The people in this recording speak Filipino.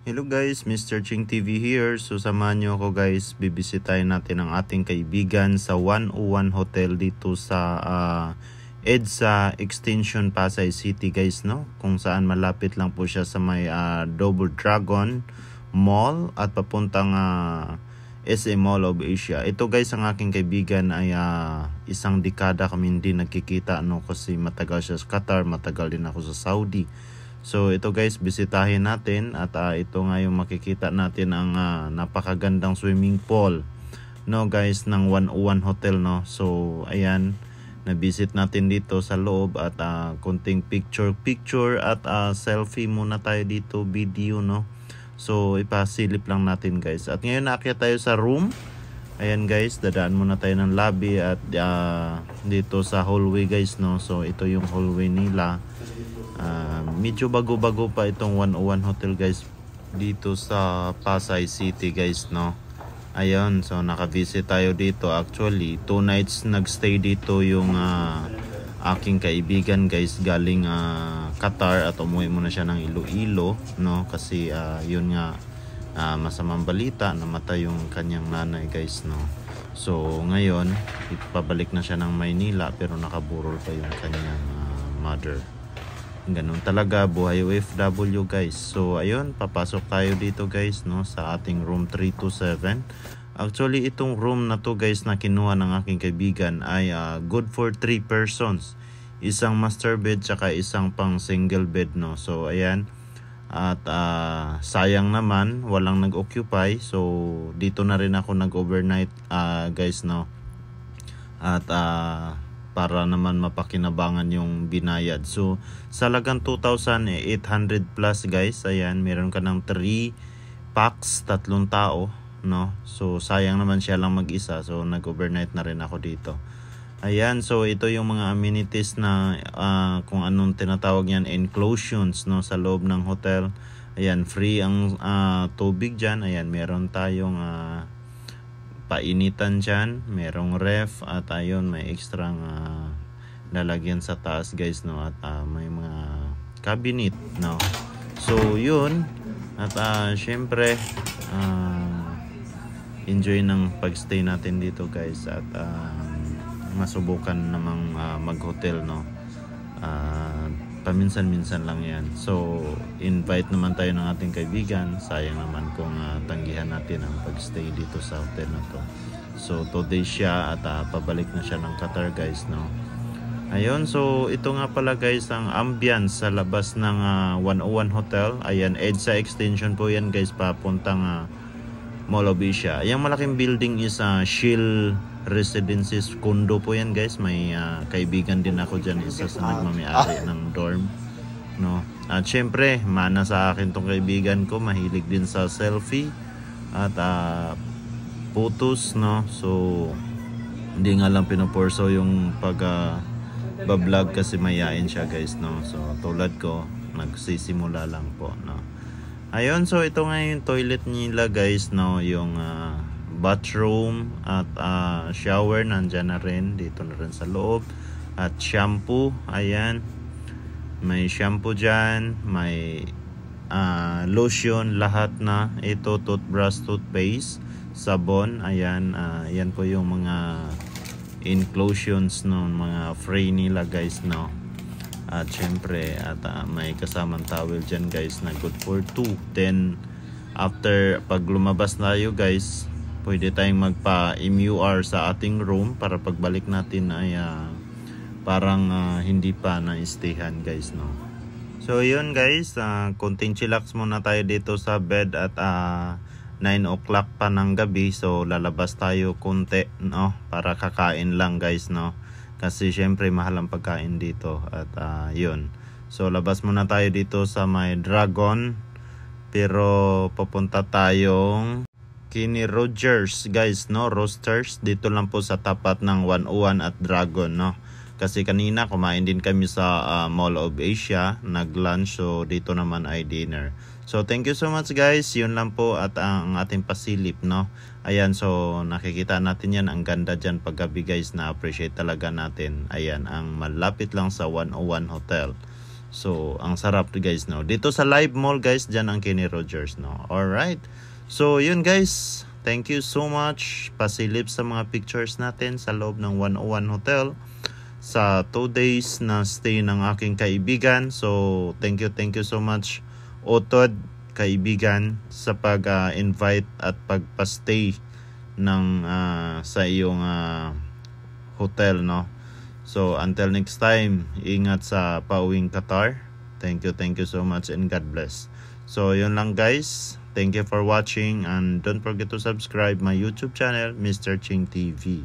Hello guys, Mr. Ching TV here. So samahan nyo ako guys, bibisitahin natin ang ating kaibigan sa 101 Hotel dito sa EDSA Extension Pasay City guys, no? Kung saan malapit lang po siya sa may Double Dragon Mall at papuntang SM Mall of Asia. Ito guys, ang aking kaibigan ay isang dekada kami hindi nagkikita, no? Kasi matagal siya sa Qatar, matagal din ako sa Saudi. So ito guys, bisitahin natin at ito nga yung makikita natin ang napakagandang swimming pool, no guys, ng 101 Hotel, no. So ayan, na-visit natin dito sa loob at kunting picture at selfie muna tayo dito, video, no. So ipasilip lang natin guys. At ngayon naakyat tayo sa room. Ayan guys, dadaan muna tayo ng lobby at dito sa hallway guys, no. So ito yung hallway nila. Medyo bago-bago pa itong 101 Hotel guys dito sa Pasay City guys, no. Ayun, so naka-visit tayo dito. Actually 2 nights nagstay dito yung aking kaibigan guys, galing Qatar at umuwi muna siya ng Iloilo, no. Kasi yun nga, masamang balita, namatay yung kanyang nanay guys, no. So ngayon ipabalik na siya ng Maynila pero nakaburol pa yung kanyang mother. Ganun talaga buhay OFW guys. So ayun, papasok tayo dito guys, no, sa ating room 327. Actually itong room na to guys na kinuha ng aking kaibigan ay good for 3 persons. Isang master bed tsaka isang pang single bed, no. So ayan, at sayang naman walang nag-occupy. So dito na rin ako nag-overnight guys, no. At para naman mapakinabangan yung binayad. So sa lagang 2,800 plus guys, ayan, meron ka ng 3 packs, 3 tao, no. So sayang naman siya lang mag-isa, so nag-overnight na rin ako dito. Ayan, so ito yung mga amenities na kung anong tinatawag yan, enclosures, no, sa loob ng hotel. Ayan, free ang tubig dyan. Ayan, meron tayong painitan dyan, merong ref at ayun, may extra lalagyan sa taas guys, no. At may mga cabinet, no. So yun, at syempre enjoy ng pagstay natin dito guys at masubukan namang mag-hotel, no. Paminsan-minsan lang yan. So invite naman tayo ng ating kaibigan. Sayang naman kung tanggihan natin ang pagstay dito sa hotel na to. So today siya at pabalik na siya ng Qatar guys, no. Ayun, so ito nga pala guys ang ambience sa labas ng 101 Hotel. Ayan, EDSA Extension po yan guys, papuntang Mall of Asia. Yung malaking building is Shield Residences condo po yan guys. May kaibigan din ako dyan, isa sa nagmamayari ng dorm, no. At syempre mana sa akin tong kaibigan ko, mahilig din sa selfie at photos, no. So hindi nga lang pinoporso yung pag bablog kasi mayain siya guys, no. So tulad ko, nagsisimula lang po, no. Ayun, so ito nga yung toilet nila guys, no. Yung bathroom at shower nandyan na rin, dito na rin sa loob. At shampoo, ayan, may shampoo dyan, may lotion, lahat na ito, toothbrush, toothpaste, sabon. Ayan, yan po yung mga inclusions, no, mga free nila guys, no. At syempre at may kasamang towel dyan guys na good for 2. Then after pag lumabas tayo guys, pwede tayong magpa-MUR sa ating room para pagbalik natin ay parang hindi pa na-stayhan guys, no. So yun guys, konting chillax muna tayo dito sa bed at 9 o'clock pa ng gabi. So lalabas tayo konti, no, para kakain lang guys, no. Kasi syempre mahal ang pagkain dito at yun. So labas muna tayo dito sa may Dragon, pero papunta tayong Kenny Rogers guys, no, Roasters. Dito lang po sa tapat ng 101 at Dragon, no. Kasi kanina kumain din kami sa Mall of Asia, nag-lunch. So dito naman ay dinner. So thank you so much guys. Yun lang po at ang ating pasilip, no. Ayan, so nakikita natin yan, ang ganda dyan paggabi guys, na appreciate talaga natin. Ayan, ang malapit lang sa 101 Hotel. So, ang sarap guys, no. Dito sa Live Mall guys, dyan ang Kenny Rogers, no. Alright. So, yun guys. Thank you so much. Pasilip sa mga pictures natin sa loob ng 101 Hotel sa 2 days na stay ng aking kaibigan. So, thank you so much, Otod, kaibigan, sa pag-invite at pagpa-stay ng sa iyong hotel, no. So, until next time, ingat sa pauwing Qatar. Thank you so much and God bless. So, yun lang guys. Thank you for watching and don't forget to subscribe my YouTube channel, Mr. Ching TV.